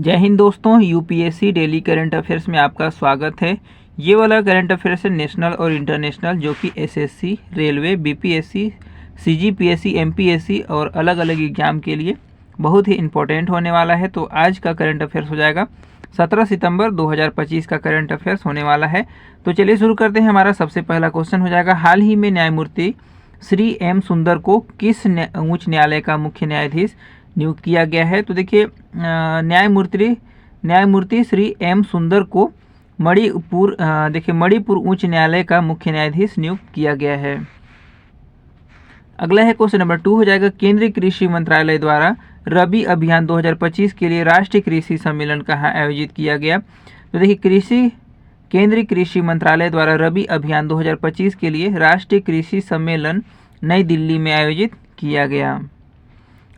जय हिंद दोस्तों, UPSC daily current affairs में आपका स्वागत है। ये वाला करंट अफेयर्स है नेशनल और इंटरनेशनल, जो कि SSC, railway, BPSC, CGPSC, MPSC और अलग अलग एग्जाम के लिए बहुत ही इंपॉर्टेंट होने वाला है। तो आज का करंट अफेयर्स हो जाएगा 17 सितंबर 2025 का करंट अफेयर्स होने वाला है। तो चलिए शुरू करते हैं। हमारा सबसे पहला क्वेश्चन हो जाएगा, हाल ही में न्यायमूर्ति श्री एम सुंदर को किस उच्च न्यायालय का मुख्य न्यायाधीश नियुक्त किया गया है? तो देखिए, न्यायमूर्ति श्री एम सुंदर को मणिपुर उच्च न्यायालय का मुख्य न्यायाधीश नियुक्त किया गया है। अगला है क्वेश्चन नंबर 2 हो जाएगा, केंद्रीय कृषि मंत्रालय द्वारा रबी अभियान 2025 के लिए राष्ट्रीय कृषि सम्मेलन कहाँ आयोजित किया गया? तो देखिए, केंद्रीय कृषि मंत्रालय द्वारा रबी अभियान 2025 के लिए राष्ट्रीय कृषि सम्मेलन नई दिल्ली में आयोजित किया गया।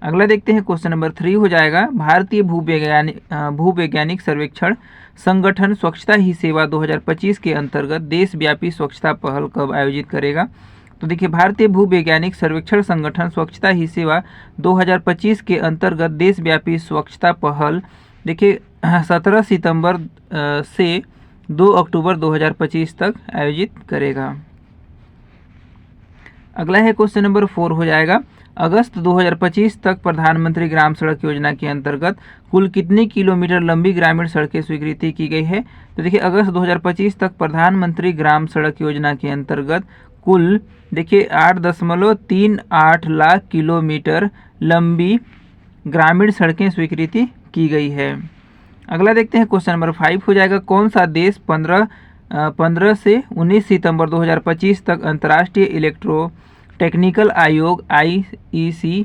अगला देखते हैं, क्वेश्चन नंबर 3 हो जाएगा, भारतीय भूवैज्ञानिक सर्वेक्षण संगठन स्वच्छता ही सेवा 2025 के अंतर्गत देशव्यापी स्वच्छता पहल कब आयोजित करेगा? तो देखिए, भारतीय भूवैज्ञानिक सर्वेक्षण संगठन स्वच्छता ही सेवा 2025 के अंतर्गत देशव्यापी स्वच्छता पहल देखिए 17 सितंबर से 2 अक्टूबर 2025 तक आयोजित करेगा। अगला है क्वेश्चन नंबर 4 हो जाएगा, अगस्त 2025 तक प्रधानमंत्री ग्राम सड़क योजना के अंतर्गत कुल कितनी किलोमीटर लंबी ग्रामीण सड़कें स्वीकृति की गई है? तो देखिए, अगस्त 2025 तक प्रधानमंत्री ग्राम सड़क योजना के अंतर्गत कुल देखिए 8.38 लाख किलोमीटर लंबी ग्रामीण सड़कें स्वीकृति की गई है। अगला देखते हैं, क्वेश्चन नंबर 5 हो जाएगा, कौन सा देश 15 से 19 सितंबर 2025 तक अंतर्राष्ट्रीय इलेक्ट्रो टेक्निकल आयोग आईईसी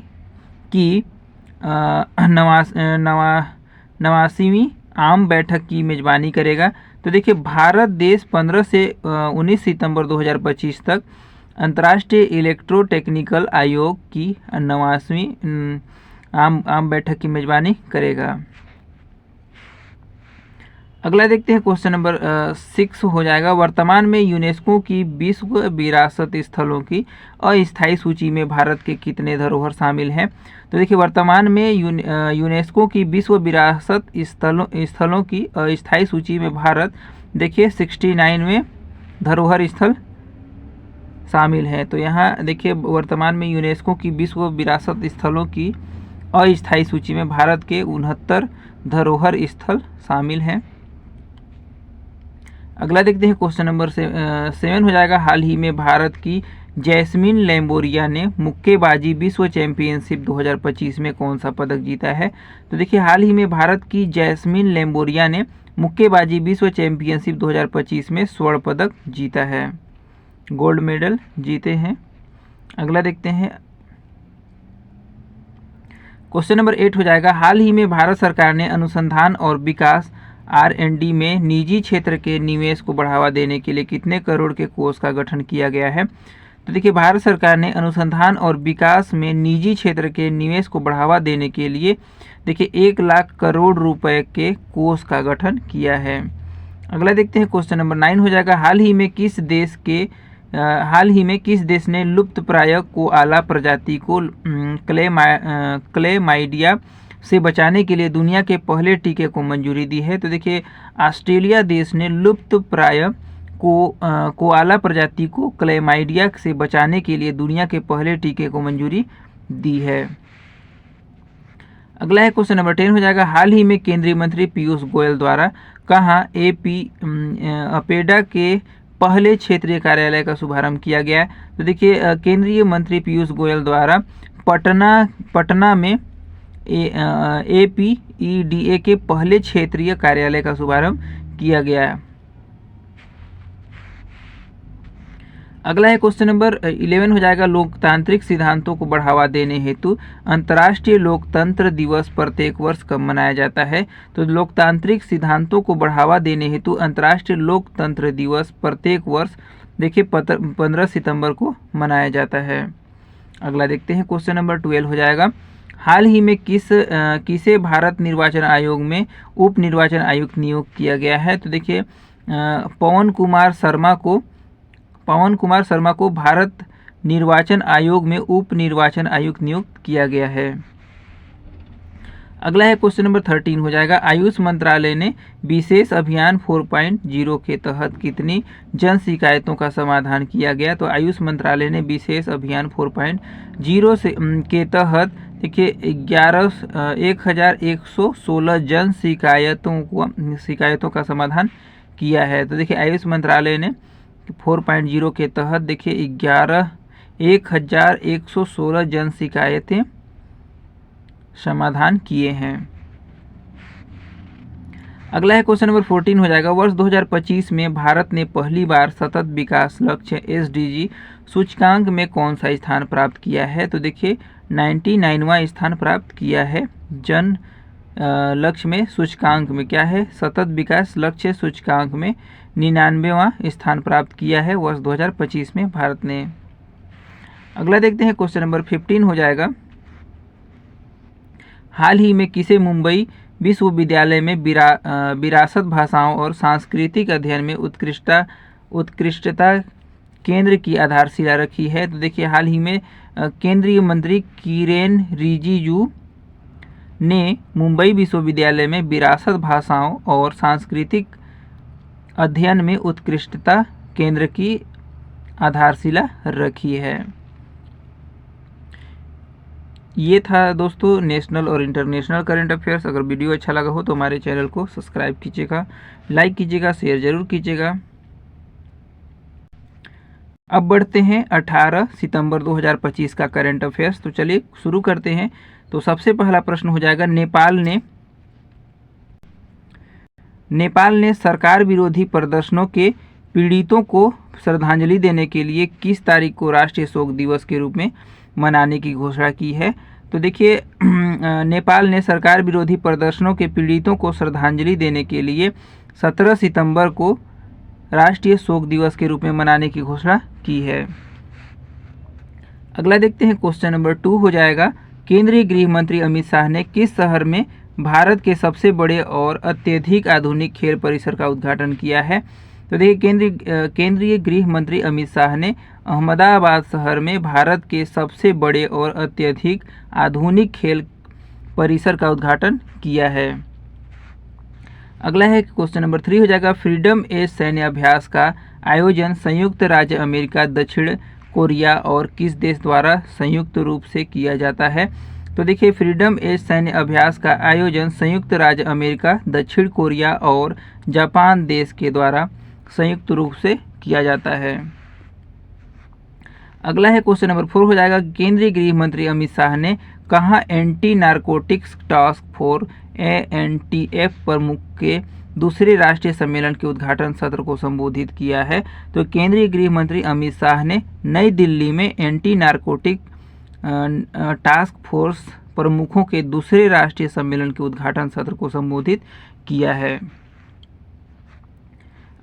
की 89वीं आम बैठक की मेजबानी करेगा? तो देखिए, भारत देश 15 से 19 सितंबर 2025 तक अंतर्राष्ट्रीय इलेक्ट्रो टेक्निकल आयोग की 89वीं आम बैठक की मेजबानी करेगा। अगला देखते हैं, क्वेश्चन नंबर 6 हो जाएगा, वर्तमान में यूनेस्को की विश्व विरासत स्थलों की अस्थायी सूची में भारत के कितने धरोहर शामिल हैं? तो देखिए, वर्तमान में यूनेस्को की विश्व विरासत स्थलों की अस्थायी सूची में भारत देखिए 69वें धरोहर स्थल शामिल है। तो यहाँ देखिए, वर्तमान में यूनेस्को की विश्व विरासत स्थलों की अस्थायी सूची में भारत के 69 धरोहर स्थल शामिल हैं। अगला देखते हैं, क्वेश्चन नंबर 7 हो जाएगा, हाल ही में भारत की जैस्मिन लैम्बोरिया ने मुक्केबाजी विश्व चैंपियनशिप 2025 में कौन सा पदक जीता है? तो देखिए, हाल ही में भारत की जैस्मिन लैम्बोरिया ने मुक्केबाजी विश्व चैंपियनशिप 2025 में स्वर्ण पदक जीता है, गोल्ड मेडल जीते हैं। अगला देखते हैं, क्वेश्चन नंबर 8 हो जाएगा, हाल ही में भारत सरकार ने अनुसंधान और विकास R&D में निजी क्षेत्र के निवेश को बढ़ावा देने के लिए कितने करोड़ के कोष का गठन किया गया है? तो देखिए, भारत सरकार ने अनुसंधान और विकास में निजी क्षेत्र के निवेश को बढ़ावा देने के लिए देखिए 1 लाख करोड़ रुपए के कोष का गठन किया है। अगला देखते हैं, क्वेश्चन नंबर 9 हो जाएगा, हाल ही में किस देश ने लुप्तप्राय कोआला प्रजाति को क्लेमाइडिया से बचाने के लिए दुनिया के पहले टीके को मंजूरी दी है? तो देखिए, ऑस्ट्रेलिया देश ने लुप्तप्राय कोआला प्रजाति को क्लेमाइडिया से बचाने के लिए दुनिया के पहले टीके को मंजूरी दी है। अगला है क्वेश्चन नंबर 10 हो जाएगा, हाल ही में केंद्रीय मंत्री पीयूष गोयल द्वारा कहाँ अपेडा के पहले क्षेत्रीय कार्यालय का शुभारंभ किया गया है? तो देखिए, केंद्रीय मंत्री पीयूष गोयल द्वारा पटना में APEDA के पहले क्षेत्रीय कार्यालय का शुभारंभ किया गया है। अगला है क्वेश्चन नंबर 11 हो जाएगा, लोकतांत्रिक सिद्धांतों को बढ़ावा देने हेतु अंतर्राष्ट्रीय लोकतंत्र दिवस प्रत्येक वर्ष कब मनाया जाता है? तो लोकतांत्रिक सिद्धांतों को बढ़ावा देने हेतु अंतर्राष्ट्रीय लोकतंत्र दिवस प्रत्येक वर्ष देखिए 15 सितंबर को मनाया जाता है। अगला देखते हैं, क्वेश्चन नंबर 12 हो जाएगा, हाल ही में किसे भारत निर्वाचन आयोग में उप निर्वाचन आयुक्त नियुक्त किया गया है? तो देखिए, पवन कुमार शर्मा को भारत निर्वाचन आयोग में उप निर्वाचन आयुक्त नियुक्त किया गया है। अगला है क्वेश्चन नंबर 13 हो जाएगा, आयुष मंत्रालय ने विशेष अभियान 4.0 के तहत कितनी जन शिकायतों का समाधान किया गया। तो आयुष मंत्रालय ने विशेष अभियान 4.0 से के तहत देखिए 1116 जन शिकायतों का समाधान किया है। तो देखिए आयुष मंत्रालय ने 4.0 के तहत देखिए 1116 जन शिकायतें समाधान किए हैं। अगला है क्वेश्चन नंबर 14 हो जाएगा, वर्ष 2025 में भारत ने पहली बार सतत विकास लक्ष्य SDG सूचकांक में कौन सा स्थान प्राप्त किया है। तो देखिए 99वां स्थान प्राप्त किया है। जन लक्ष्य में सूचकांक में क्या है, सतत विकास लक्ष्य सूचकांक में 99वां स्थान प्राप्त किया है वर्ष 2025 में भारत ने। अगला देखते हैं क्वेश्चन नंबर 15 हो जाएगा, हाल ही में किसे मुंबई विश्वविद्यालय में विरासत भाषाओं और सांस्कृतिक अध्ययन में उत्कृष्टता केंद्र की आधारशिला रखी है। तो देखिए हाल ही में केंद्रीय मंत्री किरेन रिजिजू ने मुंबई विश्वविद्यालय में विरासत भाषाओं और सांस्कृतिक अध्ययन में उत्कृष्टता केंद्र की आधारशिला रखी है। ये था दोस्तों नेशनल और इंटरनेशनल करंट अफेयर्स। अगर वीडियो अच्छा लगा हो तो हमारे चैनल को सब्सक्राइब कीजिएगा, लाइक कीजिएगा, शेयर जरूर कीजिएगा। अब बढ़ते हैं 18 सितंबर 2025 का करंट अफेयर्स। तो चलिए शुरू करते हैं। तो सबसे पहला प्रश्न हो जाएगा, नेपाल ने सरकार विरोधी प्रदर्शनों के पीड़ितों को श्रद्धांजलि देने के लिए किस तारीख को राष्ट्रीय शोक दिवस के रूप में मनाने की घोषणा की है। तो देखिए नेपाल ने सरकार विरोधी प्रदर्शनों के पीड़ितों को श्रद्धांजलि देने के लिए 17 सितंबर को राष्ट्रीय शोक दिवस के रूप में मनाने की घोषणा की है। अगला देखते हैं क्वेश्चन नंबर 2 हो जाएगा, केंद्रीय गृह मंत्री अमित शाह ने किस शहर में भारत के सबसे बड़े और अत्यधिक आधुनिक खेल परिसर का उद्घाटन किया है। तो देखिए केंद्रीय गृह मंत्री अमित शाह ने अहमदाबाद शहर में भारत के सबसे बड़े और अत्यधिक आधुनिक खेल परिसर का उद्घाटन किया है। अगला है क्वेश्चन नंबर 3 हो जाएगा, फ्रीडम एज सैन्य अभ्यास का आयोजन संयुक्त राज्य अमेरिका, दक्षिण कोरिया और किस देश द्वारा संयुक्त रूप से किया जाता है। तो देखिए फ्रीडम एज सैन्य अभ्यास का आयोजन संयुक्त राज्य अमेरिका, दक्षिण कोरिया और जापान देश के द्वारा संयुक्त रूप से किया जाता है। अगला है क्वेश्चन नंबर 4 हो जाएगा, केंद्रीय गृह मंत्री अमित शाह ने कहाँ anti narcotics task force ANTF प्रमुख के दूसरे राष्ट्रीय सम्मेलन के उद्घाटन सत्र को संबोधित किया है। तो केंद्रीय गृह मंत्री अमित शाह ने नई दिल्ली में एंटी नारकोटिक टास्क फोर्स प्रमुखों के दूसरे राष्ट्रीय सम्मेलन के उद्घाटन सत्र को संबोधित किया है।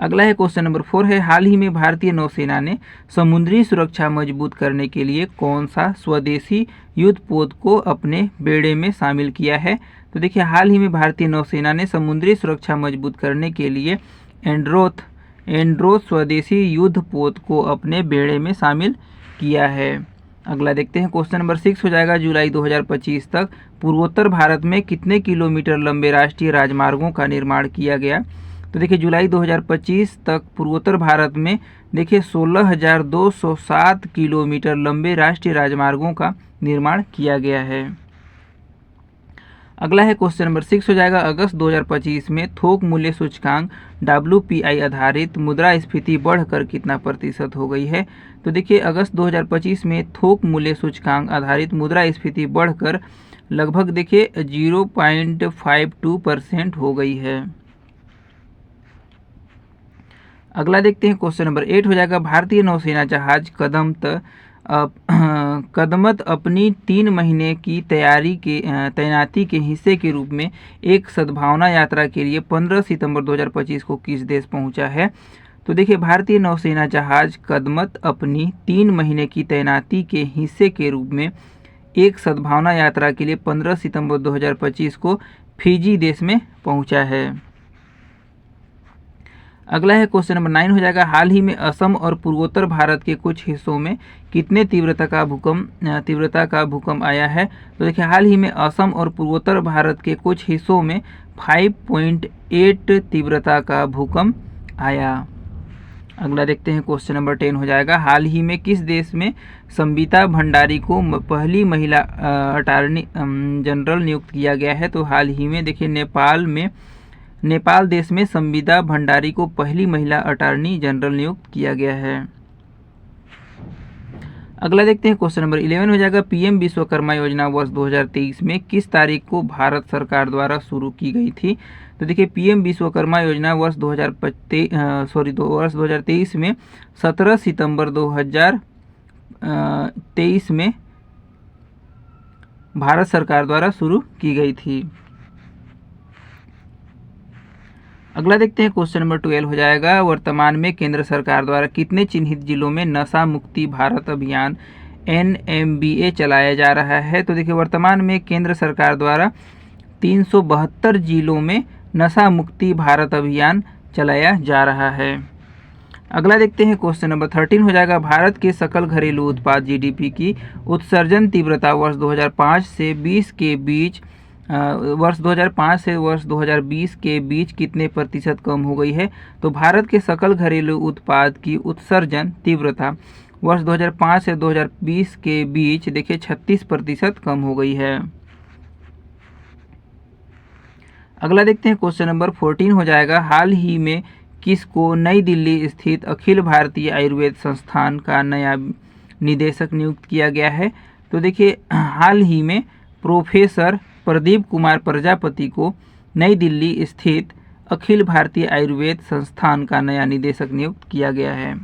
अगला है क्वेश्चन नंबर 4 है, हाल ही में भारतीय नौसेना ने समुद्री सुरक्षा मजबूत करने के लिए कौन सा स्वदेशी युद्धपोत को अपने बेड़े में शामिल किया है। तो देखिए हाल ही में भारतीय नौसेना ने समुद्री सुरक्षा मजबूत करने के लिए एंड्रोथ स्वदेशी युद्धपोत को अपने बेड़े में शामिल किया है। अगला देखते हैं क्वेश्चन नंबर 6 हो जाएगा, जुलाई 2025 तक पूर्वोत्तर भारत में कितने किलोमीटर लंबे राष्ट्रीय राजमार्गों का निर्माण किया गया। तो देखिए जुलाई 2025 तक पूर्वोत्तर भारत में देखिए 16,207 किलोमीटर लंबे राष्ट्रीय राजमार्गों का निर्माण किया गया है। अगला है क्वेश्चन नंबर 6 हो जाएगा, अगस्त 2025 में थोक मूल्य सूचकांक WPI आधारित मुद्रास्फीति बढ़कर कितना प्रतिशत हो गई है। तो देखिए अगस्त 2025 में थोक मूल्य सूचकांक आधारित मुद्रास्फीति बढ़कर लगभग देखिए 0.52% हो गई है। अगला देखते हैं क्वेश्चन नंबर 8 हो जाएगा, भारतीय नौसेना जहाज कदमत अपनी 3 महीने की तैनाती के हिस्से के रूप में एक सद्भावना यात्रा के लिए 15 सितंबर 2025 को किस देश पहुंचा है। तो देखिए भारतीय नौसेना जहाज कदमत अपनी 3 महीने की तैनाती के हिस्से के रूप में एक सद्भावना यात्रा के लिए 15 सितंबर 2025 को फिजी देश में पहुंचा है। अगला है क्वेश्चन नंबर 9 हो जाएगा, हाल ही में असम और पूर्वोत्तर भारत के कुछ हिस्सों में कितने तीव्रता का भूकंप आया है। तो देखिए हाल ही में असम और पूर्वोत्तर भारत के कुछ हिस्सों में 5.8 तीव्रता का भूकंप आया। अगला देखते हैं क्वेश्चन नंबर 10 हो जाएगा, हाल ही में किस देश में संबिता भंडारी को पहली महिला अटॉर्नी जनरल नियुक्त किया गया है। तो हाल ही में देखिए नेपाल देश में संबिता भंडारी को पहली महिला अटॉर्नी जनरल नियुक्त किया गया है। अगला देखते हैं क्वेश्चन नंबर 11 हो जाएगा, पीएम विश्वकर्मा योजना वर्ष 2023 में किस तारीख को भारत सरकार द्वारा शुरू की गई थी। तो देखिए पीएम विश्वकर्मा योजना वर्ष 2023 में 17 सितंबर 2023 में भारत सरकार द्वारा शुरू की गई थी। अगला देखते हैं क्वेश्चन नंबर 12 हो जाएगा, वर्तमान में केंद्र सरकार द्वारा कितने चिन्हित जिलों में नशा मुक्ति भारत अभियान NMBA चलाया जा रहा है। तो देखिए वर्तमान में केंद्र सरकार द्वारा 372 जिलों में नशा मुक्ति भारत अभियान चलाया जा रहा है। अगला देखते हैं क्वेश्चन नंबर 13 हो जाएगा, भारत के सकल घरेलू उत्पाद GDP की उत्सर्जन तीव्रता वर्ष 2005 से 2020 के बीच कितने प्रतिशत कम हो गई है। तो भारत के सकल घरेलू उत्पाद की उत्सर्जन तीव्रता वर्ष 2005 से 2020 के बीच देखिए 36% कम हो गई है। अगला देखते हैं क्वेश्चन नंबर 14 हो जाएगा, हाल ही में किसको नई दिल्ली स्थित अखिल भारतीय आयुर्वेद संस्थान का नया निदेशक नियुक्त किया गया है। तो देखिए हाल ही में प्रोफेसर प्रदीप कुमार प्रजापति को नई दिल्ली स्थित अखिल भारतीय आयुर्वेद संस्थान का नया निदेशक नियुक्त किया गया है।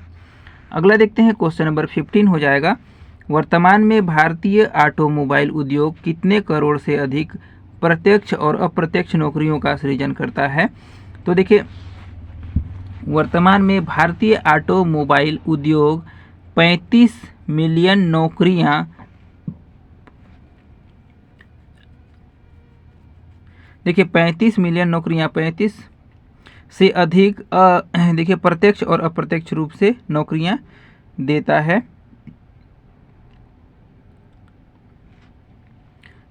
अगला देखते हैं क्वेश्चन नंबर 15 हो जाएगा, वर्तमान में भारतीय ऑटोमोबाइल उद्योग कितने करोड़ से अधिक प्रत्यक्ष और अप्रत्यक्ष नौकरियों का सृजन करता है। तो देखिए वर्तमान में भारतीय ऑटोमोबाइल उद्योग 35 मिलियन नौकरियां देखिए 35 मिलियन नौकरियां 35 से अधिक देखिए प्रत्यक्ष और अप्रत्यक्ष रूप से नौकरियां देता है।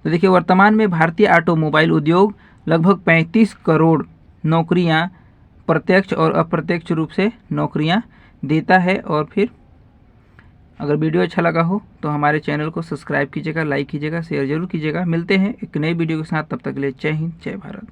तो देखिए वर्तमान में भारतीय ऑटोमोबाइल उद्योग लगभग 35 करोड़ नौकरियां प्रत्यक्ष और अप्रत्यक्ष रूप से नौकरियां देता है। और फिर अगर वीडियो अच्छा लगा हो तो हमारे चैनल को सब्सक्राइब कीजिएगा, लाइक कीजिएगा, शेयर जरूर कीजिएगा। मिलते हैं एक नई वीडियो के साथ, तब तक के लिए जय हिंद, जय भारत।